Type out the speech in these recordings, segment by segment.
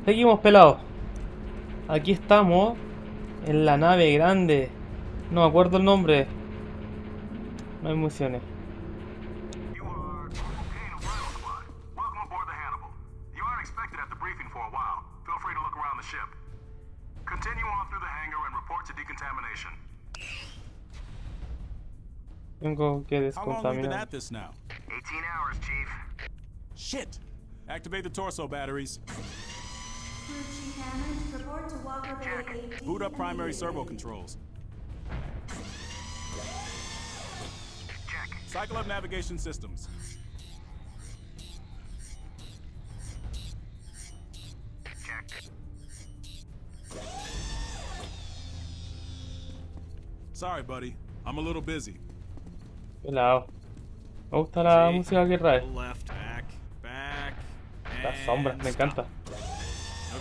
Seguimos pelados. Aquí estamos en la nave grande. No me acuerdo el nombre. No hay municiones. You are Corporal Kane of Rhino Squad. Welcome aboard the Hannibal. You aren't expected at the briefing for a while. Feel free to look around the ship. Continue on through the hangar and report to decontamination. Tengo que How long have we been descontaminar. at this now? 18 hours, Chief. Shit! Activate the torso batteries. Crew Chief Hammond, report to Walker Bay 8D. Boot up primary servo immediately. controls. Check. Cycle up navigation systems. Check. Sorry, buddy. I'm a little busy. Pelado. Me gusta la música que trae. Left, back, Las sombras, and me stop. encanta.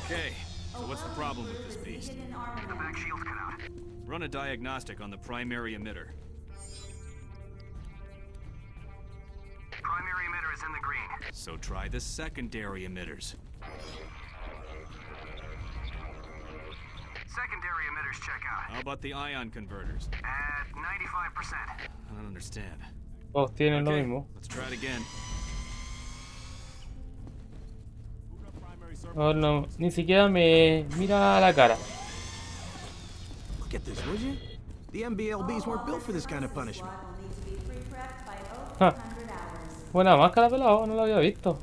Okay, so what's the problem with this beast? Defeated an The armament. back shield's cut out. Run a diagnostic on the primary emitter. Primary emitter is in the green. So try the secondary emitters. Secondary emitters check out. How about the ion converters? At 95%. I don't understand. Todos tienen lo Okay, mismo. let's try it again. Boot up primary servo No, no, controls. ni siquiera me mira a la cara. Look at this, would you? The MBLBs weren't built for this kind of punishment. Squad will need to be pre-prepped by Huh. 100 hours. Buena máscara, pelado, no lo había visto.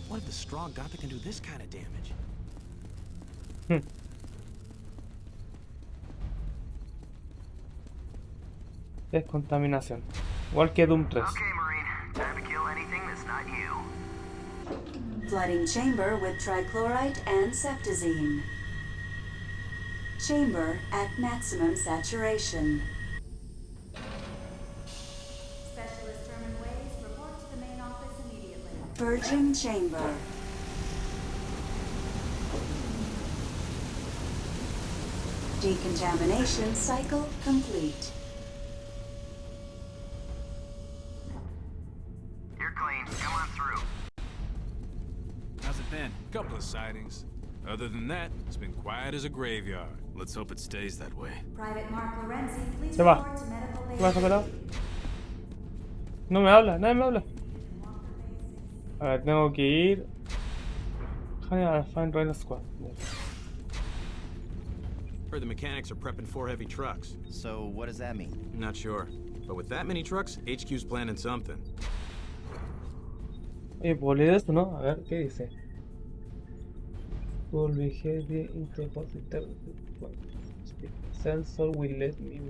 What if the strong Gotha can do this kind of damage? Descontaminación. Igual que Doom 3. Okay, Marine. Time to kill anything that's not you. Flooding chamber with trichlorite and septazine. Chamber at maximum saturation. Specialist Sherman Ways, report to the main office immediately. Purging chamber. Decontamination cycle complete. You're clean. Come on through. How's it been? Couple of sightings. Other than that, it's been quiet as a graveyard. Let's hope it stays that way. Private Mark Lorenzi, please Se va. report to medical ¿Qué pasa, bay. pelado? No me habla, nadie me habla. A ver, tengo que ir. I'll find Rhino Squad. Heard the mechanics are prepping 4 heavy trucks. So what does that mean? Not sure. But with that many trucks, HQ's planning something. Oye, ¿puedo leer esto, no? A ver, ¿qué dice? Will be heavy interpositor. Sensor will let me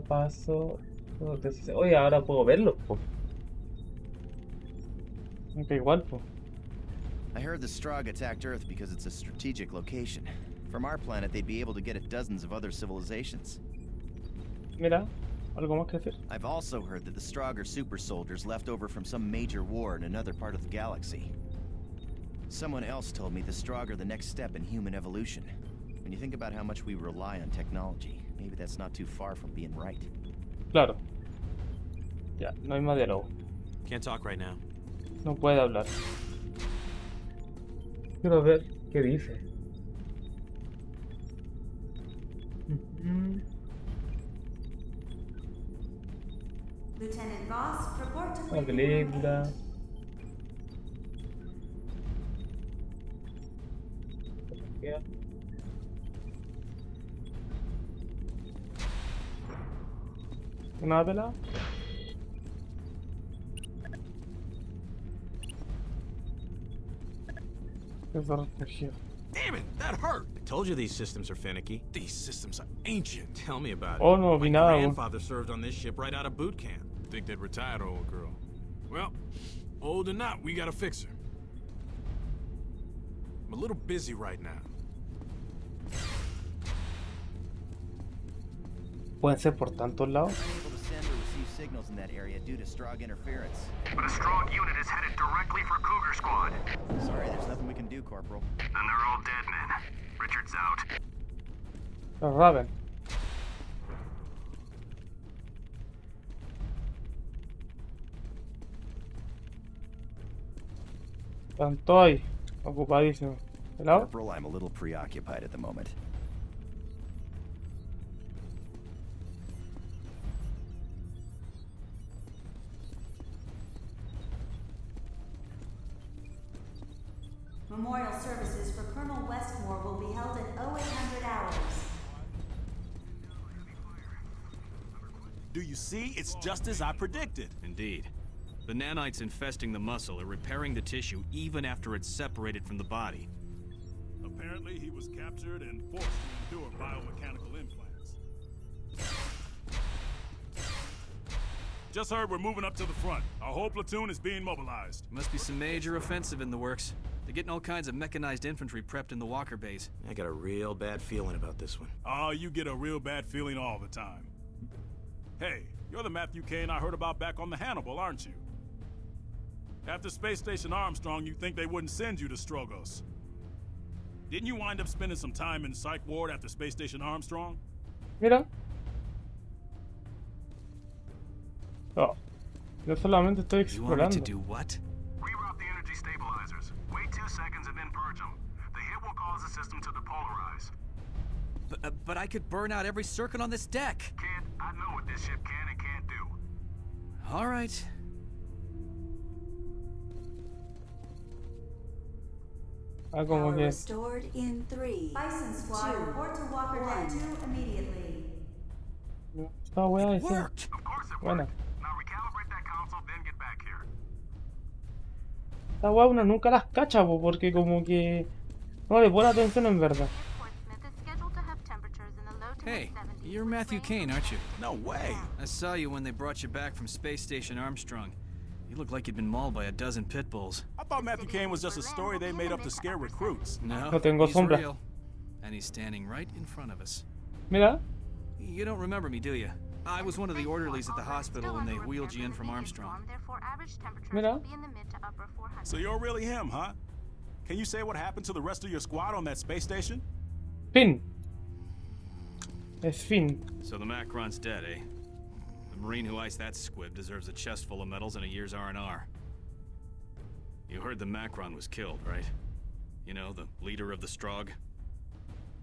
paso. Oye, ahora puedo verlo, po. Aunque igual, po. I heard the Strogg attacked Earth because it's a strategic location. From our planet, they'd be able to get at dozens of other civilizations. Mira, algo más que decir. I've also heard that the Strogg are super soldiers left over from some major war in another part of the galaxy. Someone else told me the Strogg are the next step in human evolution. When you think about how much we rely on technology, maybe that's not too far from being right. Claro. Ya, no hay más diálogo. Can't talk right now. No puede hablar. Quiero ver qué dice. Lieutenant Voss, report to La Quake película. ¿Una pelada? Eso refugio. Damn it, that hurt! I told you these systems are finicky. These systems are ancient. Tell me about it. Oh, no vi My nada, weón. grandfather served on this ship right out of boot camp. Think they'd retired, old girl. Well, old or not, we gotta fix her. I'm a little busy right now. Pueden ser por tantos lados. Unable to send or receive signals in that area due to Strogg interference. But a strong unit is headed directly for Cougar Squad. Sorry, there's nothing we can do, Corporal. Then they're all dead men. Richard's out. Los Raven. Están todos ahí, ocupadísimos. ¿Pelado? Corporal, I'm a little preoccupied at the moment. Memorial services for Colonel Westmore will be held at 0800 hours. Do you see? It's just as I predicted. Indeed. The nanites infesting the muscle are repairing the tissue even after it's separated from the body. Apparently, he was captured and forced to endure biomechanical implants. Just heard we're moving up to the front. Our whole platoon is being mobilized. Must be some major offensive in the works. They're getting all kinds of mechanized infantry prepped in the Walker base. I got a real bad feeling about this one. Oh, you get a real bad feeling all the time. Hey, you're the Matthew Kane I heard about back on the Hannibal, aren't you? After Space Station Armstrong, you'd think they wouldn't send you to Strogos. Didn't you wind up spending some time in Psych Ward after Space Station Armstrong? Mira. Oh, yo solamente estoy You want me to explorando. do what? Reroute the energy stabilizers. Wait 2 seconds and then purge them. The hit will cause the system to depolarize. But I could burn out every circuit on this deck. Kid, I know what this ship can and can't do. All right. Ah, como Power que. restored in 3, Bison Squad, 2, report to Walker Deck 2 immediately. Esta weá decía. Worked. Of course it Buena. worked. Now recalibrate that console, then get back here. Esta weá uno nunca las cacha, po, porque como que. No le pone atención en verdad. Hey, you're Matthew Kane, aren't you? No way. I saw you when they brought you back from Space Station Armstrong. You look like you'd been mauled by a dozen pit bulls. I thought Matthew Kane was just a story they made up to scare recruits. No, tengo he's sombra. real. And he's standing right in front of us. Mira. You don't remember me, do you? I was one of the orderlies at the hospital when they wheeled you in from Armstrong. Mira. So you're really him, huh? Can you say what happened to the rest of your squad on that space station? Fin. Es fin. So the Macron's dead, eh? The Marine who iced that squib deserves a chest full of medals and a year's R&R. You heard the Macron was killed, right? You know, the leader of the Strog?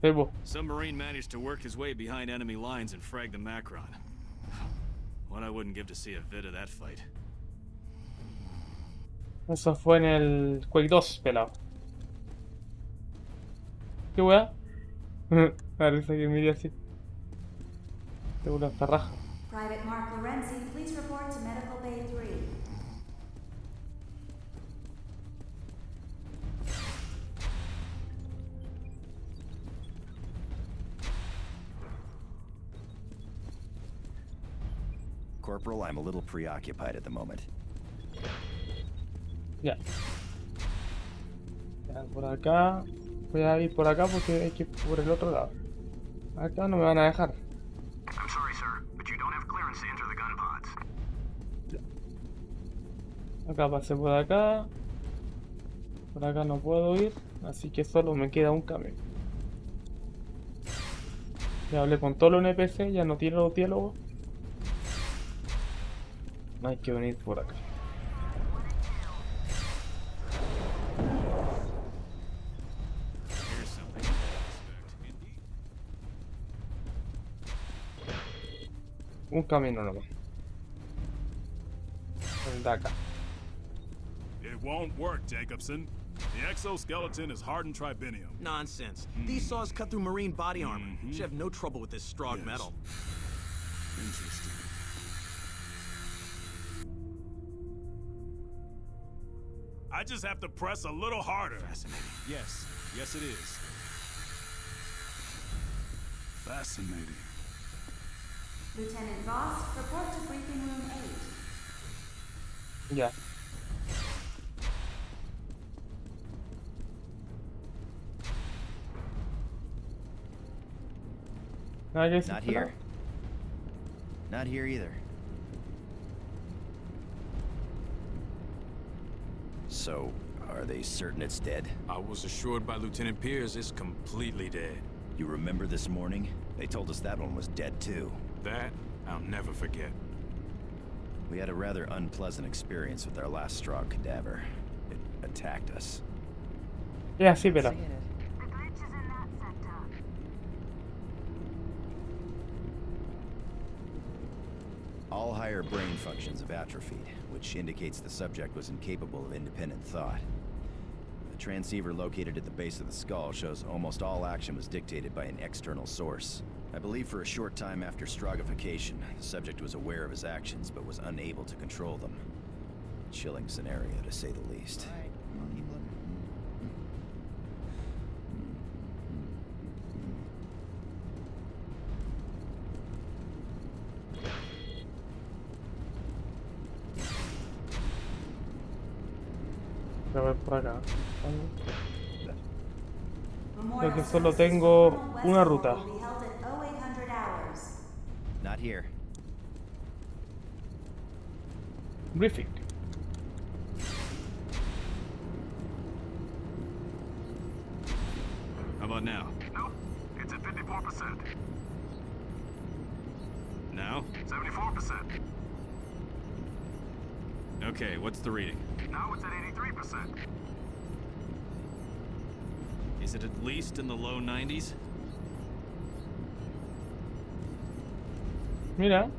Debo. Some Marine managed to work his way behind enemy lines and frag the Macron. What I wouldn't give to see a vid of that fight. Eso fue en el Quake 2, pelado. ¿Qué weá? Parece que mire así. Tengo una zarraja. Private Mark Lorenzi, please report to Medical Bay 3. Corporal, I'm a little preoccupied at the moment. Ya. Ya, por acá. Voy a ir por acá porque hay que ir por el otro lado. Acá no me van a dejar. I'm sorry, sir, but you don't have clearance to enter the gun pods. Acá pasé por acá. Por acá no puedo ir. Así que solo me queda un camino. Ya hablé con todos los NPC, ya no tiene los diálogos. Hay que venir por acá. Here's something you didn't expect. Un camino nomás. El de acá. It won't work, Jacobson. The exoskeleton is hardened tribinium. Nonsense. These saws cut through marine body armor. Should have no trouble with this Strog metal. Interesting. I just have to press a little harder. Fascinating. Yes, yes it is. Fascinating. Lieutenant Voss, report to briefing room 8. Ya. Nada que decir Not por here. acá. Not here either. So, are they certain it's dead? I was assured by Lieutenant Pierce it's completely dead. You remember this morning? They told us that one was dead too. That I'll never forget. We had a rather unpleasant experience with our last Strog cadaver. It attacked us. Es así, pero. The glitch is in that sector. All higher brain functions have atrophied, which indicates the subject was incapable of independent thought. The transceiver located at the base of the skull shows almost all action was dictated by an external source. I believe for a short time after strogification, the subject was aware of his actions but was unable to control them. Chilling scenario, to say the least. Voy a ver por acá. Memorial Creo que solo services tengo for una Westport ruta. will be held at 0800 hours. Not here. Briefing. How about now? Nope. It's at 54%. Now? 74%. Okay, what's the reading? Now it's at 83%. Is it at least in the low 90s? Mira,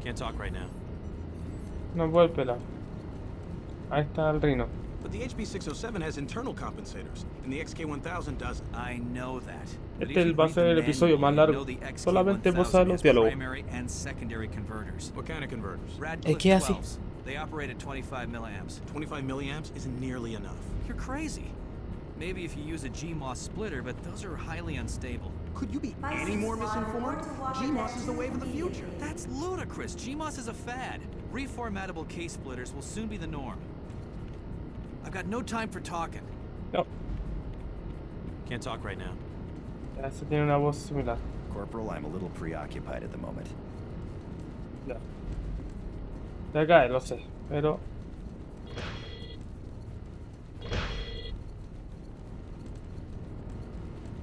Can't talk right now. no puedo pelar. Ahí está el reino. But the HB607 has internal compensators, and the XK1000 doesn't. I know that. But Este if you va a read ser the el episodio manual, más you largo. know the XK1000 Solamente por saber los has diálogos. primary and secondary converters. What kind of converters? Radcliffe ¿Qué hace? 12s. They operate at 25 milliamps. 25 milliamps isn't nearly enough. You're crazy. Maybe if you use a GMOS splitter, but those are highly unstable. Could you be Vice any more Squad, misinformed? report to Walker GMOS Deck is the wave of the future. immediately. That's ludicrous. GMOS is a fad. Reformatable case splitters will soon be the norm. I've got no time for talking. No, Can't talk right now. ya se tiene una voz similar. Corporal, I'm a little preoccupied at the moment. Ya. Ya cae, lo sé. Pero.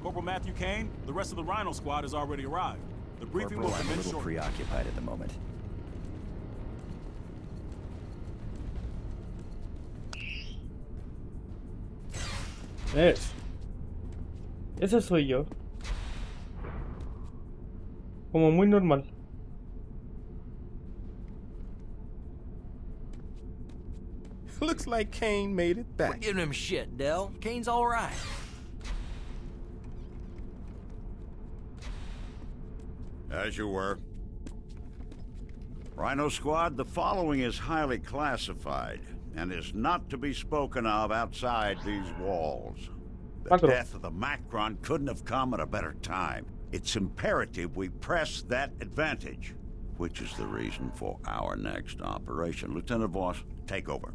Corporal Matthew Kane, the rest of the Rhino squad has already arrived. The briefing Corporal, will I'm a commence little shortly. preoccupied at the moment. Es. Ese soy yo. Como muy normal. Looks like Kane made it We're back. giving him shit, Dell. Kane's all right. As you were. Rhino Squad, the following is highly classified and is not to be spoken of outside these walls. The Macro. death of the Macron couldn't have come at a better time. It's imperative we press that advantage, which is the reason for our next operation. Lieutenant Voss, take over.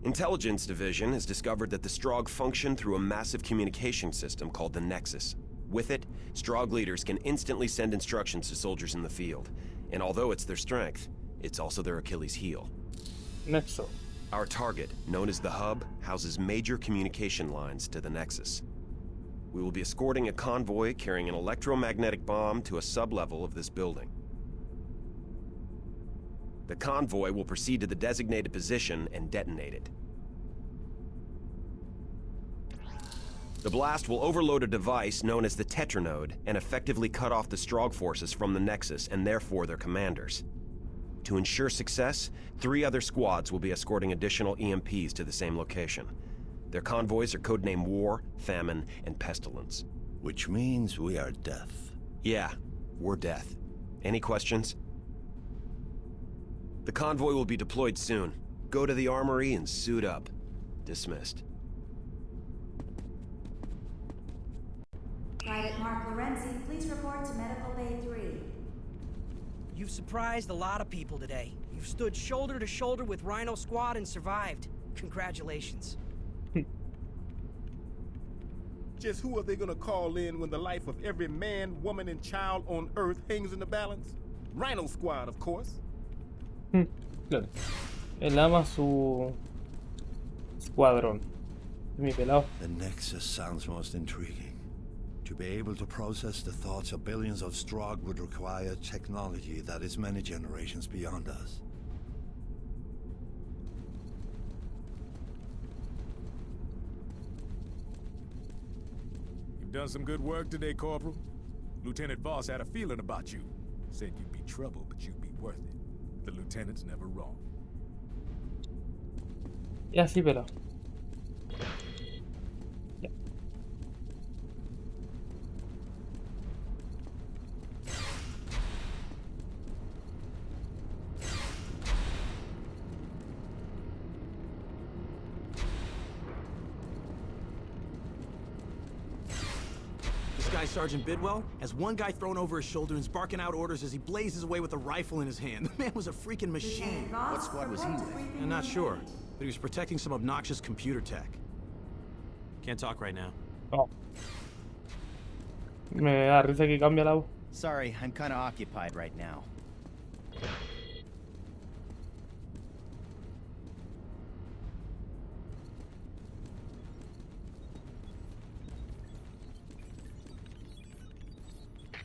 Intelligence Division has discovered that the Strogg function through a massive communication system called the Nexus. With it, Strogg leaders can instantly send instructions to soldiers in the field. And although it's their strength, it's also their Achilles heel. Nexo. Our target, known as the Hub, houses major communication lines to the Nexus. We will be escorting a convoy carrying an electromagnetic bomb to a sublevel of this building. The convoy will proceed to the designated position and detonate it. The blast will overload a device known as the Tetranode and effectively cut off the Strogg forces from the Nexus and therefore their commanders. To ensure success, 3 other squads will be escorting additional EMPs to the same location. Their convoys are codenamed War, Famine, and Pestilence. Which means we are death. Yeah, we're death. Any questions? The convoy will be deployed soon. Go to the armory and suit up. Dismissed. Private Mark Lorenzi, please report to Medical Bay 3. You've surprised a lot of people today. You've stood shoulder to shoulder with Rhino Squad and survived. Congratulations. Just who are they gonna call in when the life of every man, woman, and child on Earth hangs in the balance? Rhino Squad, of course. Claro. Él ama su escuadrón. Mi pelado. The Nexus sounds most intriguing. To be able to process the thoughts of billions of Strogg would require technology that is many generations beyond us. You've done some good work today, Corporal. Lieutenant Voss had a feeling about you. Said you'd be trouble, but you'd be worth it. The lieutenant's never wrong. Y así, pero. This guy, Sergeant Bidwell, has one guy thrown over his shoulder and is barking out orders as he blazes away with a rifle in his hand. The man was a freaking machine. What squad was he with? I'm not sure, but he was protecting some obnoxious computer tech. Can't talk right now. Oh. Me da risa que cambia la voz. Sorry, I'm kind of occupied right now.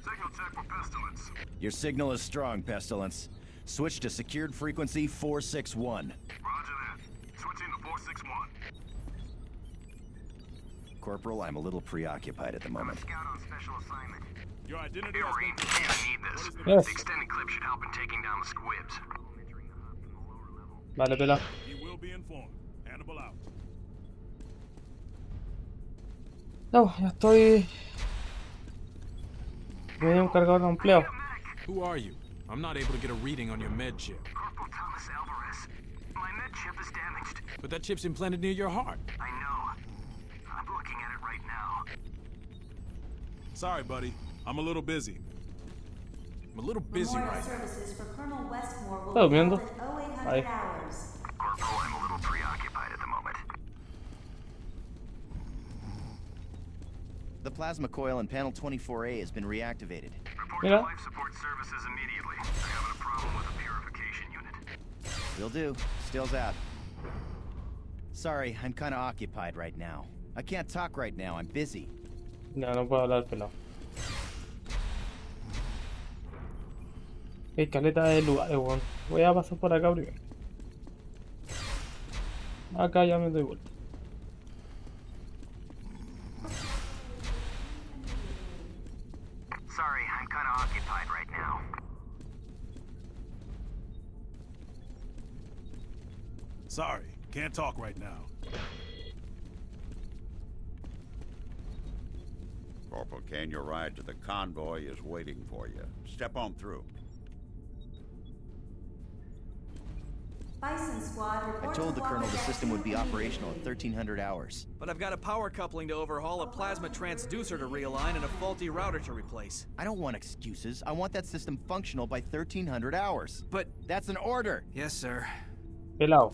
Signal check for Pestilence. Your signal is strong, Pestilence. Switch to secured frequency 461. Roger that. Switching to 461. Corporal, I'm a little preoccupied at the moment. Scout on special assignment. Your identity Hey, has Marine, been I need this. Yes. The extended clip should help in taking down the squibs. Vale, pela. He will be informed. Hannibal out. No, ya estoy. Me dio un cargador de empleo. Who are you? I'm not able to get a reading on your med chip. Corporal Thomas Alvarez. My med chip is damaged. But that chip's implanted near your heart. I know. I'm looking at it right now. Sorry, buddy. I'm a little busy. I'm a little busy Memorial right now. services for Colonel Westmore will Está be held durmiendo. at 0800 Ahí. hours. Corporal, I'm a little preoccupied at the moment. The plasma coil in panel 24A has been reactivated. Report Mira. to life support services immediately. I'm having a problem with the purification unit. Will do. Still's out. Sorry, I'm kind of occupied right now. I can't talk right now, I'm busy. No, no puedo hablar, pelado. Hay caleta de lugares, weón. Voy a pasar por acá primero. Acá ya me doy vuelta. Sorry, I'm kind of occupied right now. Sorry, can't talk right now. Corporal Kane, your ride to the convoy is waiting for you. Step on through. Bison Squad, report I told to the colonel the Walker system would be Deck 2 operational at immediately. 1300 hours. But I've got a power coupling to overhaul, a plasma transducer to realign, and a faulty router to replace. I don't want excuses. I want that system functional by 1300 hours. But... That's an order! Yes, sir. Pelado.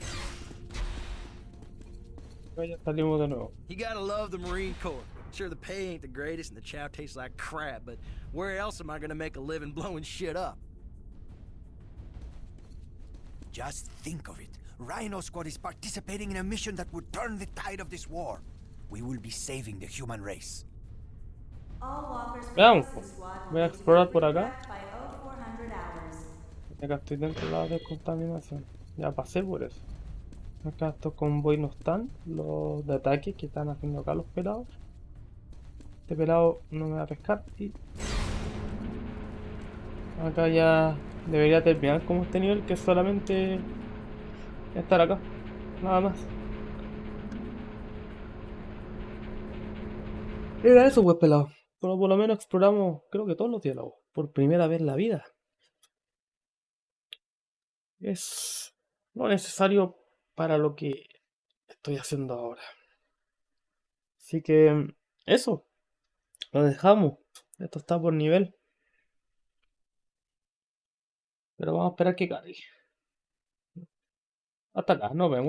Ya salimos de nuevo. You gotta love the Marine Corps. Sure, the pay ain't the greatest and the chow tastes like crap, but where else am I gonna make a living blowing shit up? Just think of it. Rhino Squad is participating in a mission that would turn the tide of this war. We will be saving the human race. All walkers from Veamos. Bison Squad Voy a will be explorar por acá. prepped by 0400 hours. Acá estoy dentro de la descontaminación. Ya pasé por eso. Acá estos convoy no están. Los de ataque que están haciendo acá los pelados. Este pelado no me va a pescar. Y acá ya debería terminar como este nivel, que es solamente estar acá. Nada más. Era eso, pues, pelado. Pero por lo menos exploramos, creo que todos los diálogos. Por primera vez en la vida. Es lo necesario para lo que estoy haciendo ahora. Así que eso. Lo dejamos. Esto está por nivel. Pero vamos a esperar que cargue. Hasta acá, nos vemos.